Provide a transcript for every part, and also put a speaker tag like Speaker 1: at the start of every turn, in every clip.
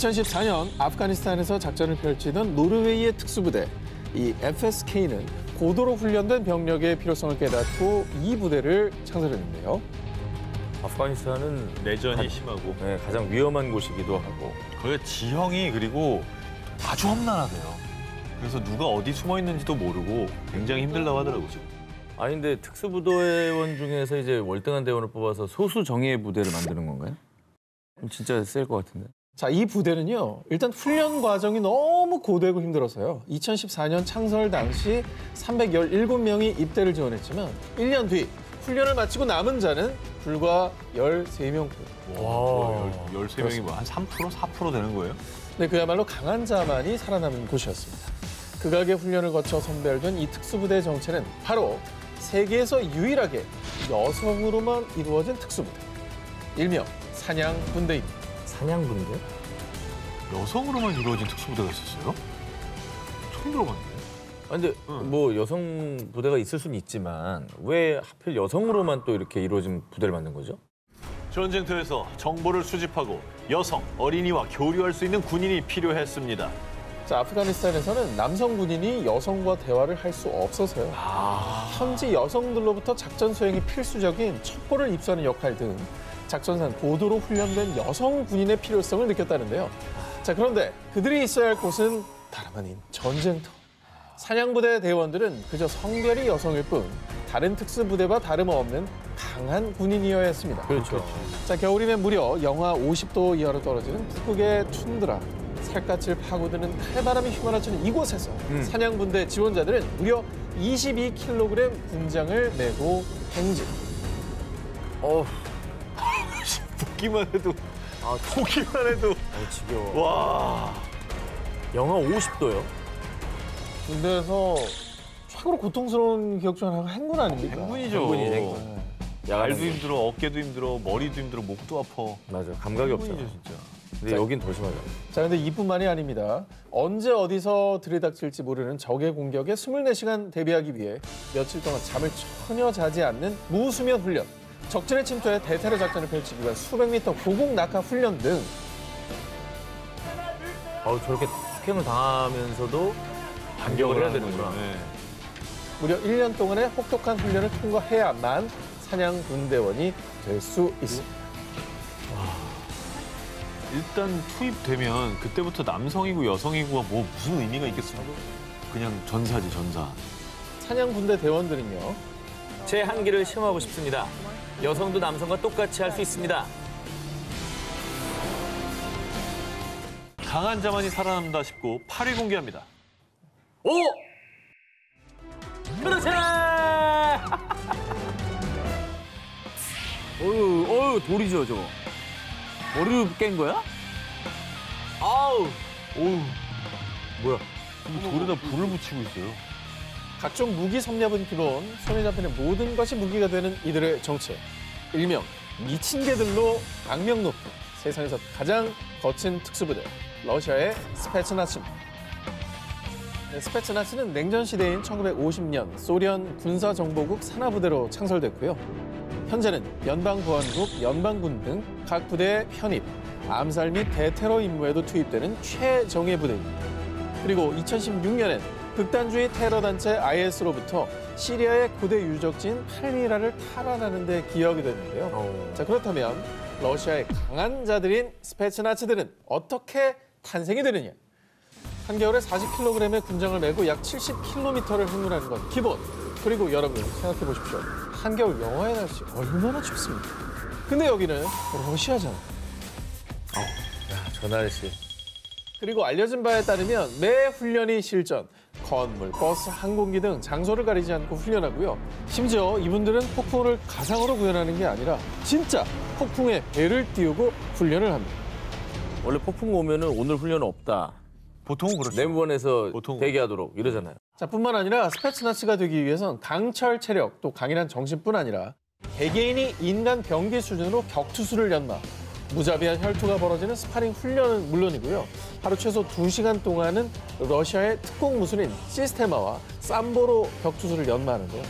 Speaker 1: 2014년 아프가니스탄에서 작전을 펼치던 노르웨이의 특수부대, 이 FSK는 고도로 훈련된 병력의 필요성을 깨닫고 이 부대를 창설했는데요.
Speaker 2: 아프가니스탄은
Speaker 3: 내전이 심하고
Speaker 2: 가장 위험한 곳이기도 하고
Speaker 3: 거기가 지형이 그리고 아주 험난하대요. 그래서 누가 어디 숨어 있는지도 모르고 굉장히 힘들다고 하더라고요.
Speaker 2: 아니 근데 특수부대원 중에서 이제 월등한 대원을 뽑아서 소수 정예 부대를 만드는 건가요? 그럼 진짜 셀 것 같은데.
Speaker 1: 자, 이 부대는요, 일단 훈련 과정이 너무 고되고 힘들어서요. 2014년 창설 당시 317명이 입대를 지원했지만 1년 뒤 훈련을 마치고 남은 자는 불과 13명뿐.
Speaker 3: 와, 13명이 뭐 한 3%, 4% 되는 거예요?
Speaker 1: 네, 그야말로 강한 자만이 살아남은 곳이었습니다. 극악의 훈련을 거쳐 선별된 이 특수부대의 정체는 바로 세계에서 유일하게 여성으로만 이루어진 특수부대. 일명 사냥군대입니다.
Speaker 2: 사냥군대?
Speaker 3: 여성으로만 이루어진 특수부대가 있었어요? 처음 들어봤네.
Speaker 2: 아니 근데 뭐 여성 부대가 있을 수는 있지만 왜 하필 여성으로만 또 이렇게 이루어진 부대를 만든 거죠?
Speaker 3: 전쟁터에서 정보를 수집하고 여성, 어린이와 교류할 수 있는 군인이 필요했습니다.
Speaker 1: 자, 아프가니스탄에서는 남성 군인이 여성과 대화를 할 수 없어서요. 현지 여성들로부터 작전 수행이 필수적인 첩보를 입수하는 역할 등 작전상 고도로 훈련된 여성 군인의 필요성을 느꼈다는데요. 자, 그런데 그들이 있어야 할 곳은 다름 아닌 전쟁터. 사냥부대 대원들은 그저 성별이 여성일 뿐 다른 특수부대와 다름없는 강한 군인이어야 했습니다.
Speaker 2: 그렇죠.
Speaker 1: 자, 겨울이면 무려 영하 50도 이하로 떨어지는 북극의 툰드라. 살갗을 파고드는 칼바람이 휘몰아치는 이곳에서 사냥분대 지원자들은 무려 22kg 군장을 메고 행진.
Speaker 3: 듣기만 해도, 보기만 해도.
Speaker 2: 지겨워.
Speaker 3: 와.
Speaker 2: 영하 50도요?
Speaker 1: 군대에서 최고로 고통스러운 기억 중 하나가 행군 아닙니까?
Speaker 3: 행군이죠.
Speaker 2: 행군이죠, 행군.
Speaker 3: 발도 힘들어, 어깨도 힘들어, 머리도 힘들어, 목도 아파.
Speaker 2: 맞아, 감각이 없잖아.
Speaker 3: 행군이죠, 진짜.
Speaker 2: 근데 여긴 더 심하죠.
Speaker 1: 자, 근데 이뿐만이 아닙니다. 언제 어디서 들이닥칠지 모르는 적의 공격에 24시간 대비하기 위해 며칠 동안 잠을 전혀 자지 않는 무수면 훈련, 적진의 침투에 대테러 작전을 펼치기 위한 수백 미터 고공 낙하 훈련 등
Speaker 2: 저렇게 스캔을 당하면서도 반격을 해야 되는구나.
Speaker 3: 네.
Speaker 1: 무려 1년 동안의 혹독한 훈련을 통과해야만 사냥군대원이 될 수 있습니다.
Speaker 3: 일단 투입되면 그때부터 남성이고 여성이고가 뭐 무슨 의미가 있겠어요? 그냥 전사지, 전사.
Speaker 1: 사냥군대 대원들은요.
Speaker 2: 제 한계를 시험하고 싶습니다. 여성도 남성과 똑같이 할 수 있습니다.
Speaker 3: 강한 자만이 살아남다 싶고 8위 공개합니다.
Speaker 2: 오! 그렇지! 어휴, 돌이죠, 저거. 머리를 깬 거야? 아우!
Speaker 3: 오우,
Speaker 2: 뭐야?
Speaker 3: 돌에다 불을 붙이고 있어요.
Speaker 1: 각종 무기 섭렵은 기본, 손에 잡히는 모든 것이 무기가 되는 이들의 정체. 일명 미친 개들로 악명 높은 세상에서 가장 거친 특수부대, 러시아의 스페츠나츠입니다. 스페츠나츠는 냉전 시대인 1950년 소련 군사정보국 산하부대로 창설됐고요. 현재는 연방보안국, 연방군 등 각 부대의 편입, 암살 및 대테러 임무에도 투입되는 최정예 부대입니다. 그리고 2016년엔 극단주의 테러 단체 IS로부터 시리아의 고대 유적지인 팔미라를 탈환하는 데 기여하게 됐는데요. 자, 그렇다면 러시아의 강한 자들인 스페츠나츠들은 어떻게 탄생이 되느냐? 한겨울에 40kg의 군장을 메고 약 70km를 행군하는 건 기본. 그리고 여러분 생각해 보십시오. 한겨울 영하의 날씨 얼마나 춥습니까? 근데 여기는 러시아잖아.
Speaker 2: 저 날씨.
Speaker 1: 그리고 알려진 바에 따르면 매 훈련이 실전, 건물, 버스, 항공기 등 장소를 가리지 않고 훈련하고요. 심지어 이분들은 폭풍을 가상으로 구현하는 게 아니라 진짜 폭풍에 배를 띄우고 훈련을 합니다.
Speaker 2: 원래 폭풍 오면은 오늘 훈련은 없다.
Speaker 3: 보통은 그렇죠.
Speaker 2: 내무원에서
Speaker 3: 보통.
Speaker 2: 대기하도록 이러잖아요.
Speaker 1: 자, 뿐만 아니라 스페츠나츠가 되기 위해선 강철 체력, 또 강인한 정신뿐 아니라 개개인이 인간 병기 수준으로 격투수를 연마, 무자비한 혈투가 벌어지는 스파링 훈련은 물론이고요. 하루 최소 2시간 동안은 러시아의 특공 무술인 시스테마와 삼보로 격투수를 연마하는데요.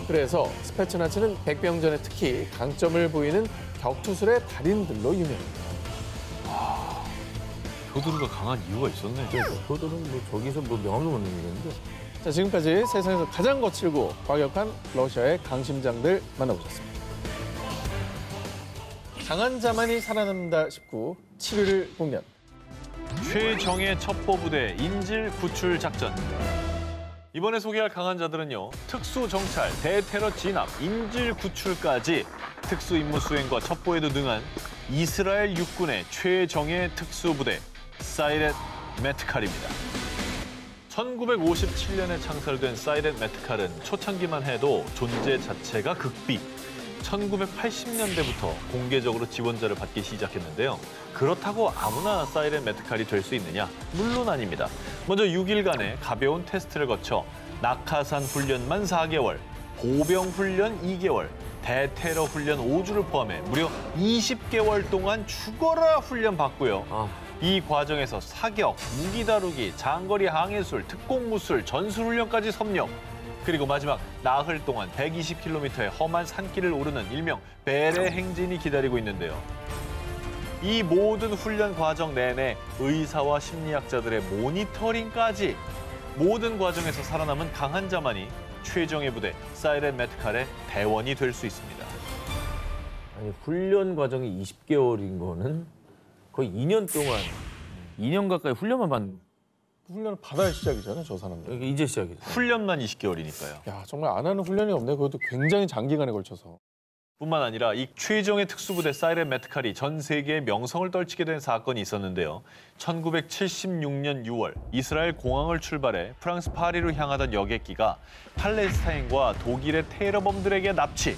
Speaker 1: 그래서 스페츠나츠는 백병전에 특히 강점을 보이는 격투술의 달인들로 유명합니다.
Speaker 3: 표두르가 강한 이유가 있었네.
Speaker 2: 표들은 뭐 저기서 뭐 명함도 못 내밀겠는데.
Speaker 1: 자, 지금까지 세상에서 가장 거칠고 과격한 러시아의 강심장들 만나보셨습니다. 강한 자만이 살아남는다 19 7위를 공략.
Speaker 3: 최정예 첩보부대 인질 구출 작전. 이번에 소개할 강한 자들은요. 특수정찰, 대테러 진압, 인질 구출까지 특수임무 수행과 첩보에도 능한 이스라엘 육군의 최정예 특수부대 사이렛 메트칼입니다. 1957년에 창설된 사이렛 메트칼은 초창기만 해도 존재 자체가 극비. 1980년대부터 공개적으로 지원자를 받기 시작했는데요. 그렇다고 아무나 사이렌 메트칼이 될 수 있느냐? 물론 아닙니다. 먼저 6일간의 가벼운 테스트를 거쳐 낙하산 훈련만 4개월, 보병 훈련 2개월, 대테러 훈련 5주를 포함해 무려 20개월 동안 죽어라 훈련 받고요. 이 과정에서 사격, 무기 다루기, 장거리 항해술, 특공무술, 전술훈련까지 섭렵. 그리고 마지막 나흘 동안 120km의 험한 산길을 오르는 일명 베레 행진이 기다리고 있는데요. 이 모든 훈련 과정 내내 의사와 심리학자들의 모니터링까지 모든 과정에서 살아남은 강한 자만이 최정예 부대 사이렌 메트칼의 대원이 될 수 있습니다.
Speaker 2: 아니 훈련 과정이 20개월인 거는 거의 2년 동안 2년 가까이 훈련만 받는.
Speaker 1: 훈련을 받아야 시작이잖아요, 저 사람들.
Speaker 2: 이게 이제 시작이죠.
Speaker 3: 훈련만 20개월이니까요.
Speaker 1: 야, 정말 안 하는 훈련이 없네. 그것도 굉장히 장기간에 걸쳐서.
Speaker 3: 뿐만 아니라 이 최정예 특수부대 사이렌 메트칼이 전 세계의 명성을 떨치게 된 사건이 있었는데요. 1976년 6월 이스라엘 공항을 출발해 프랑스 파리로 향하던 여객기가 팔레스타인과 독일의 테러범들에게 납치.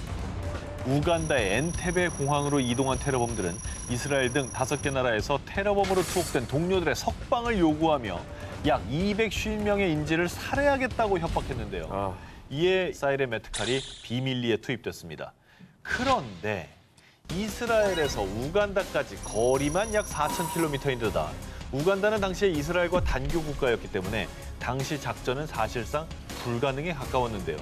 Speaker 3: 우간다의 엔테베 공항으로 이동한 테러범들은 이스라엘 등 5개 나라에서 테러범으로 투옥된 동료들의 석방을 요구하며 약 250명의 인질을 살해하겠다고 협박했는데요. 이에 사이렌 메트칼이 비밀리에 투입됐습니다. 그런데 이스라엘에서 우간다까지 거리만 약 4,000km인데다 우간다는 당시에 이스라엘과 단교 국가였기 때문에 당시 작전은 사실상 불가능에 가까웠는데요.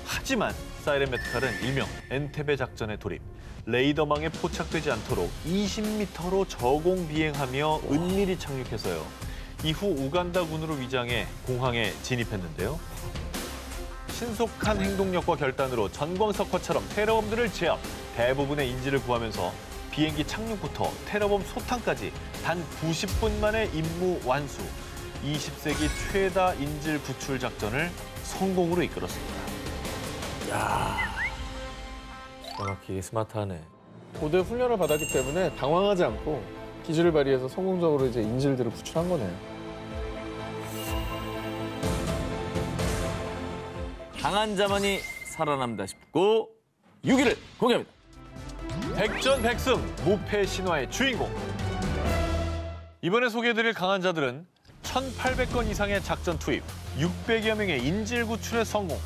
Speaker 3: 하지만 사이렌 메트칼은 일명 엔테베 작전에 돌입, 레이더망에 포착되지 않도록 20m로 저공 비행하며 은밀히 착륙해서요. 이후 우간다군으로 위장해 공항에 진입했는데요. 신속한 행동력과 결단으로 전광석화처럼 테러범들을 제압, 대부분의 인질을 구하면서 비행기 착륙부터 테러범 소탕까지 단 90분 만에 임무 완수. 20세기 최다 인질 구출 작전을 성공으로 이끌었습니다.
Speaker 2: 정확히 스마트하네.
Speaker 1: 고대 훈련을 받았기 때문에 당황하지 않고 기술을 발휘해서 성공적으로 이제 인질들을 구출한 거네요.
Speaker 2: 강한 자만이 살아남다 싶고 6위를 공개합니다.
Speaker 3: 백전백승, 무패 신화의 주인공. 이번에 소개해드릴 강한 자들은 1,800건 이상의 작전 투입, 600여 명의 인질 구출에 성공.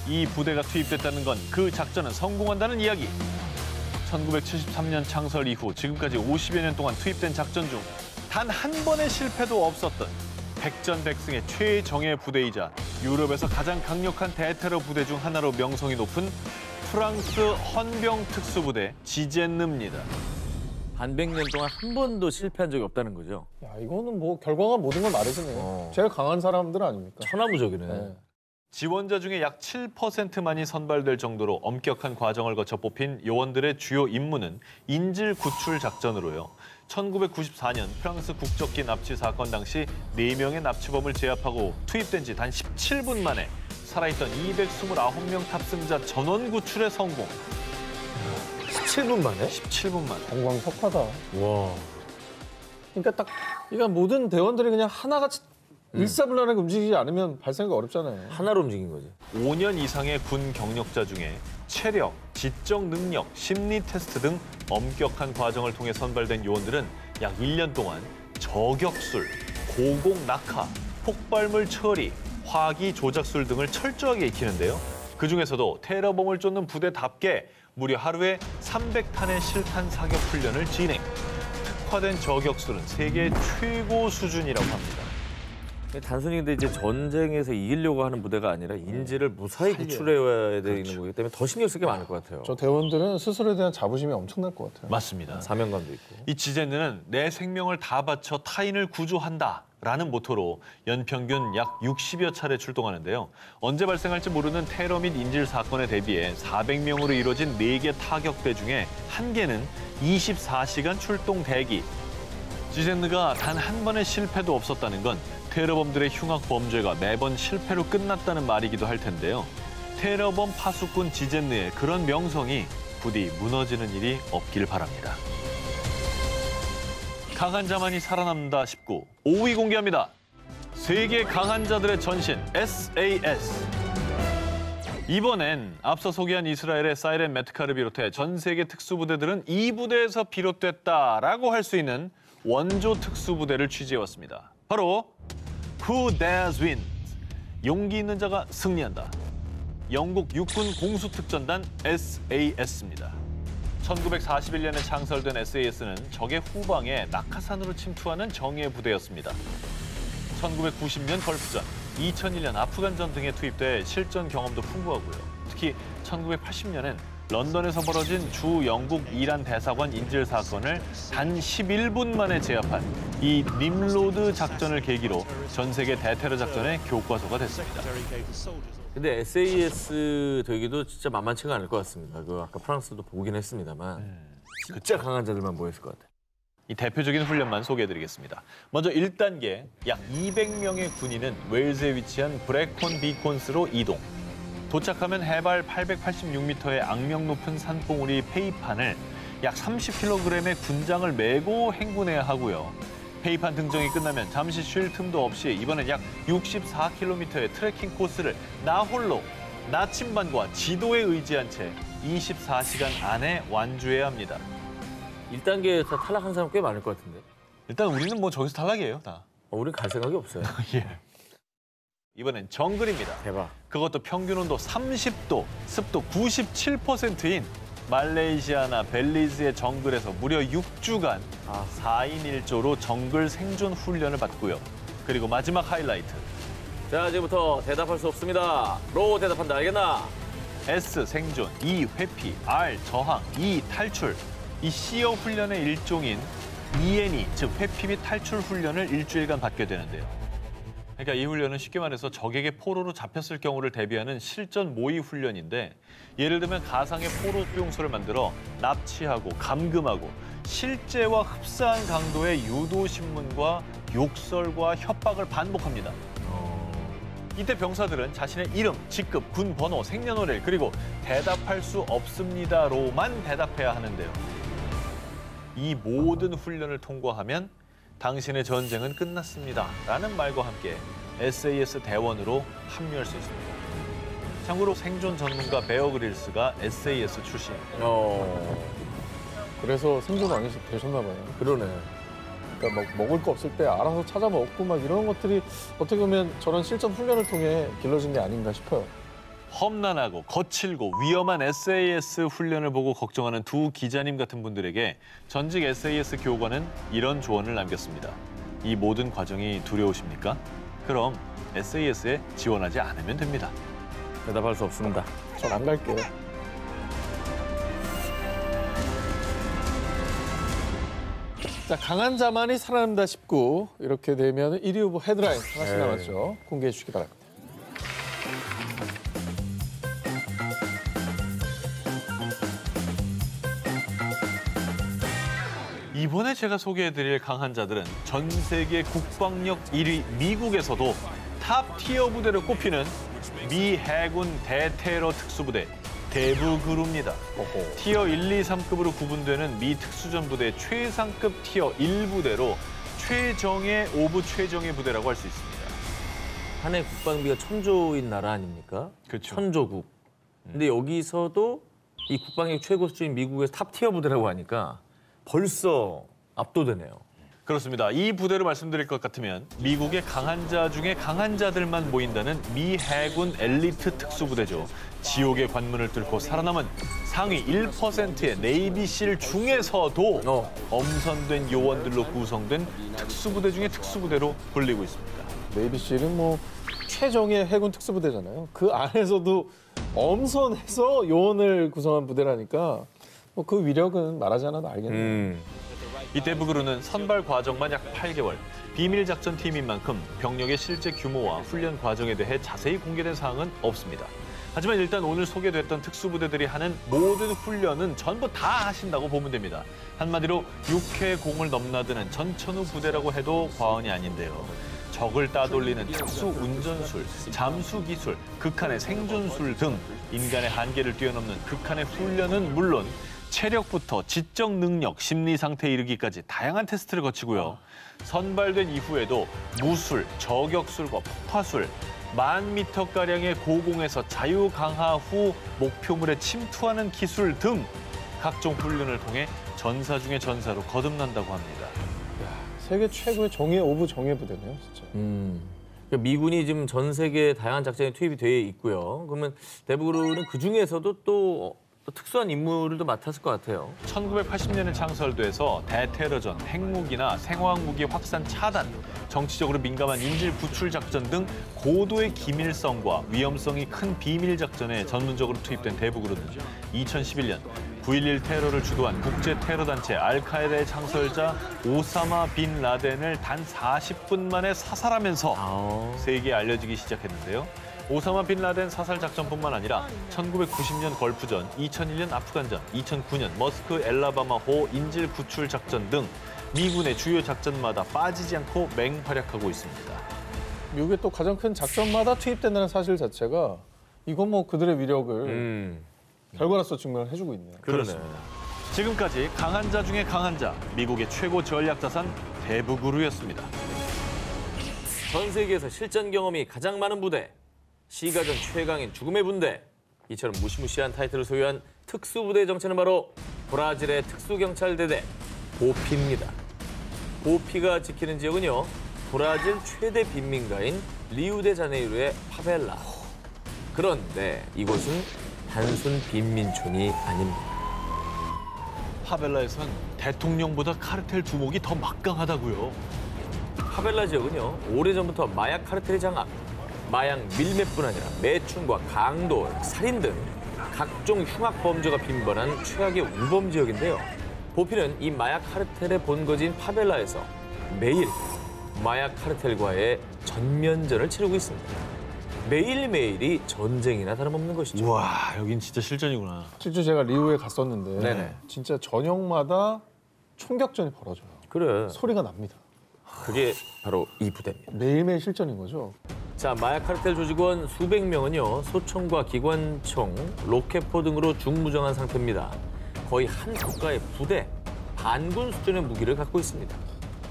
Speaker 3: 이 부대가 투입됐다는 건 그 작전은 성공한다는 이야기. 1973년 창설 이후 지금까지 50여 년 동안 투입된 작전 중 단 한 번의 실패도 없었던 백전백승의 최정예 부대이자 유럽에서 가장 강력한 대테러 부대 중 하나로 명성이 높은 프랑스 헌병 특수부대 지젠느입니다.
Speaker 2: 반백년 동안 한 번도 실패한 적이 없다는 거죠.
Speaker 1: 야, 이거는 뭐 결과가 모든 걸 말해주네요. 제일 강한 사람들 아닙니까?
Speaker 2: 천하무적이네.
Speaker 1: 네.
Speaker 3: 지원자 중에 약 7%만이 선발될 정도로 엄격한 과정을 거쳐 뽑힌 요원들의 주요 임무는 인질 구출 작전으로요. 1994년 프랑스 국적기 납치 사건 당시 4명의 납치범을 제압하고 투입된 지 단 17분 만에 살아있던 229명 탑승자 전원 구출에 성공.
Speaker 2: 17분 만에?
Speaker 3: 17분 만에.
Speaker 1: 정광석화다.
Speaker 2: 와.
Speaker 1: 그러니까 딱 그러니까 모든 대원들이 그냥 하나같이 일사불란하게 움직이지 않으면 발생하기 어렵잖아요.
Speaker 2: 하나로 움직인 거지.
Speaker 3: 5년 이상의 군 경력자 중에 체력, 지적 능력, 심리 테스트 등 엄격한 과정을 통해 선발된 요원들은 약 1년 동안 저격술, 고공 낙하, 폭발물 처리, 화기 조작술 등을 철저하게 익히는데요. 그중에서도 테러범을 쫓는 부대답게 무려 하루에 300탄의 실탄 사격 훈련을 진행. 특화된 저격술은 세계 최고 수준이라고 합니다.
Speaker 2: 단순히 근데 이제 전쟁에서 이기려고 하는 부대가 아니라 인지를 무사히 구출해야 되는 거기 때문에 더 신경 쓸 게 많을 것 같아요.
Speaker 1: 저 대원들은 스스로에 대한 자부심이 엄청날 것 같아요.
Speaker 3: 맞습니다.
Speaker 2: 사명감도 있고.
Speaker 3: 이 지젠느는 내 생명을 다 바쳐 타인을 구조한다라는 모토로 연평균 약 60여 차례 출동하는데요. 언제 발생할지 모르는 테러 및 인질 사건에 대비해 400명으로 이루어진 4개 타격대 중에 1개는 24시간 출동 대기. 지젠느가 단 한 번의 실패도 없었다는 건 테러범들의 흉악 범죄가 매번 실패로 끝났다는 말이기도 할 텐데요. 테러범 파수꾼 지젠느의 그런 명성이 부디 무너지는 일이 없길 바랍니다. 강한 자만이 살아남는다 19. 5위 공개합니다. 세계 강한 자들의 전신 SAS. 이번엔 앞서 소개한 이스라엘의 사이렌 메트카를 비롯해 전 세계 특수부대들은 이 부대에서 비롯됐다라고 할 수 있는 원조 특수부대를 취재해왔습니다. 바로 Who Dares Wins, 용기 있는 자가 승리한다. 영국 육군 공수특전단 SAS입니다. 1941년에 창설된 SAS는 적의 후방에 낙하산으로 침투하는 정예 부대였습니다. 1990년 걸프전, 2001년 아프간전 등에 투입돼 실전 경험도 풍부하고요. 특히 1980년엔 런던에서 벌어진 주 영국 이란 대사관 인질 사건을 단 11분 만에 제압한 이 님로드 작전을 계기로 전 세계 대테러 작전의 교과서가 됐습니다.
Speaker 2: 근데 SAS 되기도 진짜 만만치가 않을 것 같습니다. 그 아까 프랑스도 보긴 했습니다만 진짜 강한 자들만 모였을 것 같아요.
Speaker 3: 이 대표적인 훈련만 소개해드리겠습니다. 먼저 1단계, 약 200명의 군인은 웨일즈에 위치한 브레콘 비콘스로 이동. 도착하면 해발 886m의 악명 높은 산봉우리 페이판을 약 30kg의 군장을 메고 행군해야 하고요. 페이판 등정이 끝나면 잠시 쉴 틈도 없이 이번엔 약 64km의 트레킹 코스를 나 홀로 나침반과 지도에 의지한 채 24시간 안에 완주해야 합니다.
Speaker 2: 1단계에서 탈락한 사람 꽤 많을 것 같은데.
Speaker 3: 일단 우리는 뭐 저기서 탈락이에요, 다.
Speaker 2: 우린 갈 생각이 없어요.
Speaker 3: 예. 이번엔 정글입니다.
Speaker 2: 대박.
Speaker 3: 그것도 평균 온도 30도, 습도 97%인 말레이시아나 벨리즈의 정글에서 무려 6주간 4인 1조로 정글 생존 훈련을 받고요. 그리고 마지막 하이라이트.
Speaker 2: 자, 이제부터 대답할 수 없습니다. 로 대답한다, 알겠나?
Speaker 3: S 생존, E 회피, R 저항, E 탈출. 이 시어 훈련의 일종인 ENE, 즉 회피 및 탈출 훈련을 일주일간 받게 되는데요. 그러니까 이 훈련은 쉽게 말해서 적에게 포로로 잡혔을 경우를 대비하는 실전 모의 훈련인데, 예를 들면 가상의 포로 수용소를 만들어 납치하고 감금하고 실제와 흡사한 강도의 유도 신문과 욕설과 협박을 반복합니다. 이때 병사들은 자신의 이름, 직급, 군 번호, 생년월일, 그리고 대답할 수 없습니다로만 대답해야 하는데요. 이 모든 훈련을 통과하면 당신의 전쟁은 끝났습니다 라는 말과 함께 SAS 대원으로 합류할 수 있습니다. 참고로 생존 전문가 베어 그릴스가 SAS 출신입니다.
Speaker 1: 그래서 생존왕이 되셨나 봐요.
Speaker 2: 그러네.
Speaker 1: 그러니까 막 먹을 거 없을 때 알아서 찾아 먹고 막 이런 것들이 어떻게 보면 저런 실전 훈련을 통해 길러진 게 아닌가 싶어요.
Speaker 3: 험난하고 거칠고 위험한 SAS 훈련을 보고 걱정하는 두 기자님 같은 분들에게 전직 SAS 교관은 이런 조언을 남겼습니다. 이 모든 과정이 두려우십니까? 그럼 SAS에 지원하지 않으면 됩니다.
Speaker 2: 대답할 수 없습니다.
Speaker 1: 전 안 갈게요. 자, 강한 자만이 살아남다 싶고 이렇게 되면 1위 후보 헤드라인 하나씩 남았죠. 공개해 주시기 바랍니다.
Speaker 3: 이번에 제가 소개해드릴 강한 자들은 전 세계 국방력 1위 미국에서도 탑 티어 부대로 꼽히는 미 해군 대테러 특수부대 대부그루입니다. 티어 1, 2, 3급으로 구분되는 미 특수전 부대 최상급 티어 1부대로 최정예 오브 최정예 부대라고 할 수 있습니다.
Speaker 2: 한 해 국방비가 1,000조인 나라 아닙니까?
Speaker 3: 그렇죠.
Speaker 2: 1,000조국. 근데 여기서도 이 국방력 최고 수준인 미국의 탑티어 부대라고 하니까 벌써 압도되네요.
Speaker 3: 그렇습니다. 이 부대로 말씀드릴 것 같으면 미국의 강한 자 중에 강한 자들만 모인다는 미 해군 엘리트 특수부대죠. 지옥의 관문을 뚫고 살아남은 상위 1%의 네이비실 중에서도 엄선된 요원들로 구성된 특수부대 중에 특수부대로 불리고 있습니다.
Speaker 1: 네이비실은 뭐 최정예 해군 특수부대잖아요. 그 안에서도 엄선해서 요원을 구성한 부대라니까 뭐 그 위력은 말하지 않아도 알겠네요.
Speaker 3: 이 대북으로는 선발 과정만 약 8개월. 비밀 작전팀인 만큼 병력의 실제 규모와 훈련 과정에 대해 자세히 공개된 사항은 없습니다. 하지만 일단 오늘 소개됐던 특수부대들이 하는 모든 훈련은 전부 다 하신다고 보면 됩니다. 한마디로 육해 공을 넘나드는 전천후 부대라고 해도 과언이 아닌데요. 적을 따돌리는 특수 운전술, 잠수 기술, 극한의 생존술 등 인간의 한계를 뛰어넘는 극한의 훈련은 물론 체력부터 지적 능력, 심리 상태에 이르기까지 다양한 테스트를 거치고요. 선발된 이후에도 무술, 저격술과 폭파술, 10,000m가량의 고공에서 자유 강하 후 목표물에 침투하는 기술 등 각종 훈련을 통해 전사 중의 전사로 거듭난다고 합니다.
Speaker 1: 세계 최고의 정예 오브 정예 부대네요, 진짜.
Speaker 2: 그러니까 미군이 지금 전 세계 다양한 작전에 투입이 돼 있고요. 그러면 대북으로는 그 중에서도 또 특수한 임무를 또 맡았을 것 같아요.
Speaker 3: 1980년에 창설돼서 대테러전, 핵무기나 생화학무기 확산 차단, 정치적으로 민감한 인질 구출 작전 등 고도의 기밀성과 위험성이 큰 비밀 작전에 전문적으로 투입된 대북으로는 2011년 9.11 테러를 주도한 국제 테러 단체 알카에다의 창설자 오사마 빈 라덴을 단 40분 만에 사살하면서 세계에 알려지기 시작했는데요. 오사마 빈 라덴 사살 작전뿐만 아니라 1990년 걸프전, 2001년 아프간전, 2009년 머스크 엘라바마호 인질 구출 작전 등 미군의 주요 작전마다 빠지지 않고 맹활약하고 있습니다.
Speaker 1: 미국의 또 가장 큰 작전마다 투입된다는 사실 자체가 이건 뭐 그들의 위력을 결과로서 증명을 해주고 있네요.
Speaker 3: 그렇습니다. 지금까지 강한 자 중에 강한 자, 미국의 최고 전략 자산 대북으로였습니다.
Speaker 2: 전 세계에서 실전 경험이 가장 많은 부대, 시가전 최강인 죽음의 분대, 이처럼 무시무시한 타이틀을 소유한 특수부대의 정체는 바로 브라질의 특수경찰대대 보피입니다. 보피가 지키는 지역은요, 브라질 최대 빈민가인 리우데자네이루의 파벨라. 그런데 이곳은 단순 빈민촌이 아닙니다.
Speaker 3: 파벨라에선 대통령보다 카르텔 두목이 더 막강하다고요.
Speaker 2: 파벨라 지역은요, 오래전부터 마약 카르텔이 장악, 마약 밀매뿐 아니라 매춘과 강도, 살인 등 각종 흉악 범죄가 빈번한 최악의 우범 지역인데요. 보피는 이 마약 카르텔의 본거지인 파벨라에서 매일 마약 카르텔과의 전면전을 치르고 있습니다. 매일매일이 전쟁이나 다름없는 것이죠.
Speaker 3: 우와, 여긴 진짜 실전이구나.
Speaker 1: 실제 제가 리우에 갔었는데
Speaker 2: 네네.
Speaker 1: 진짜 저녁마다 총격전이 벌어져요.
Speaker 2: 그래,
Speaker 1: 소리가 납니다.
Speaker 2: 그게 바로 이 부대입니다.
Speaker 1: 매일매일 실전인 거죠.
Speaker 2: 자, 마약 카르텔 조직원 수백 명은요, 소총과 기관총, 로켓포 등으로 중무장한 상태입니다. 거의 한 국가의 부대, 반군 수준의 무기를 갖고 있습니다.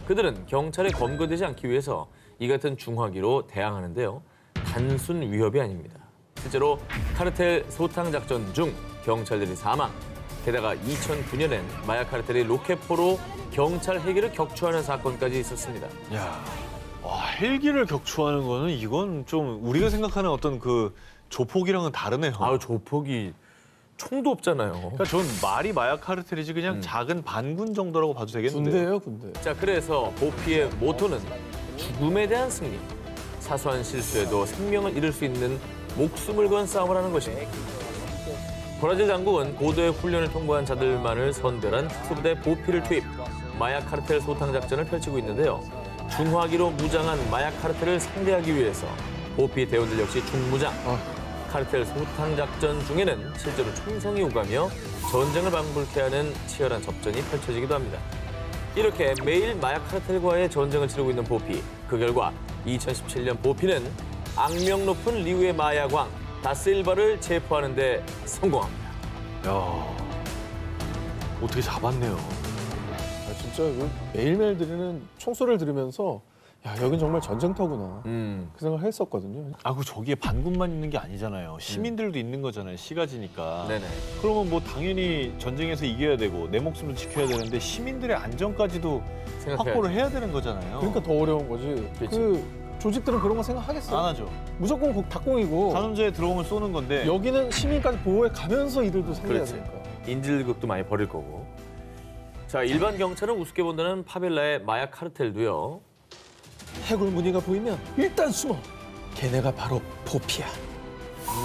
Speaker 2: 그들은 경찰에 검거되지 않기 위해서 이 같은 중화기로 대항하는데요. 단순 위협이 아닙니다. 실제로 카르텔 소탕 작전 중 경찰들이 사망, 게다가 2009년엔 마약 카르텔이 로켓포로 경찰 헬기를 격추하는 사건까지 있었습니다.
Speaker 3: 야, 와, 헬기를 격추하는 거는 이건 좀 우리가 생각하는 어떤 그 조폭이랑은 다르네요.
Speaker 2: 아우, 조폭이 총도 없잖아요.
Speaker 3: 그러니까 전 말이 마약 카르텔이지 그냥 작은 반군 정도라고 봐도 되겠는데요.
Speaker 1: 군대예요, 군대.
Speaker 2: 자, 그래서 보피의 모토는 죽음에 대한 승리. 사소한 실수에도 생명을 잃을 수 있는 목숨을 건 싸움을 하는 것입니다. 브라질 당국은 고도의 훈련을 통과한 자들만을 선별한 특수부대 보피를 투입, 마약 카르텔 소탕 작전을 펼치고 있는데요. 중화기로 무장한 마약 카르텔을 상대하기 위해서 보피 대원들 역시 중무장. 카르텔 소탕 작전 중에는 실제로 총성이 오가며 전쟁을 방불케 하는 치열한 접전이 펼쳐지기도 합니다. 이렇게 매일 마약 카르텔과의 전쟁을 치르고 있는 보피. 그 결과 2017년 보피는 악명 높은 리우의 마약왕 다실바를 체포하는 데 성공합니다.
Speaker 3: 야, 어떻게 잡았네요.
Speaker 1: 진짜 매일매일 들리는 총소리를 들으면서 야, 여긴 정말 전쟁터구나. 그 생각을 했었거든요.
Speaker 3: 아, 그 저기에 반군만 있는 게 아니잖아요. 시민들도 있는 거잖아요. 시가지니까.
Speaker 2: 네네.
Speaker 3: 그러면 뭐 당연히 전쟁에서 이겨야 되고 내 목숨을 지켜야 되는데 시민들의 안전까지도 확보를 해야 되는 거잖아요.
Speaker 1: 그러니까 더 어려운 거지.
Speaker 2: 그치.
Speaker 1: 그 조직들은 그런 거 생각하겠어요?
Speaker 3: 안 하죠.
Speaker 1: 무조건 닭공이고
Speaker 3: 산업재해 들어오면 쏘는 건데
Speaker 1: 여기는 시민까지 보호해 가면서 이들도 상대해야
Speaker 2: 그렇지.
Speaker 1: 되니까.
Speaker 2: 인질극도 많이 벌일 거고. 자, 일반 경찰은 우습게 본다는 파벨라의 마약 카르텔도요.
Speaker 1: 해골 무늬가 보이면 일단 숨어. 걔네가 바로 보피야.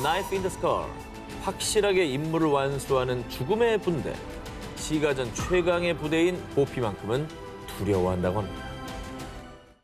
Speaker 2: Knife in the Skull. 확실하게 임무를 완수하는 죽음의 분대. 시가전 최강의 부대인 보피만큼은 두려워한다고 합니다.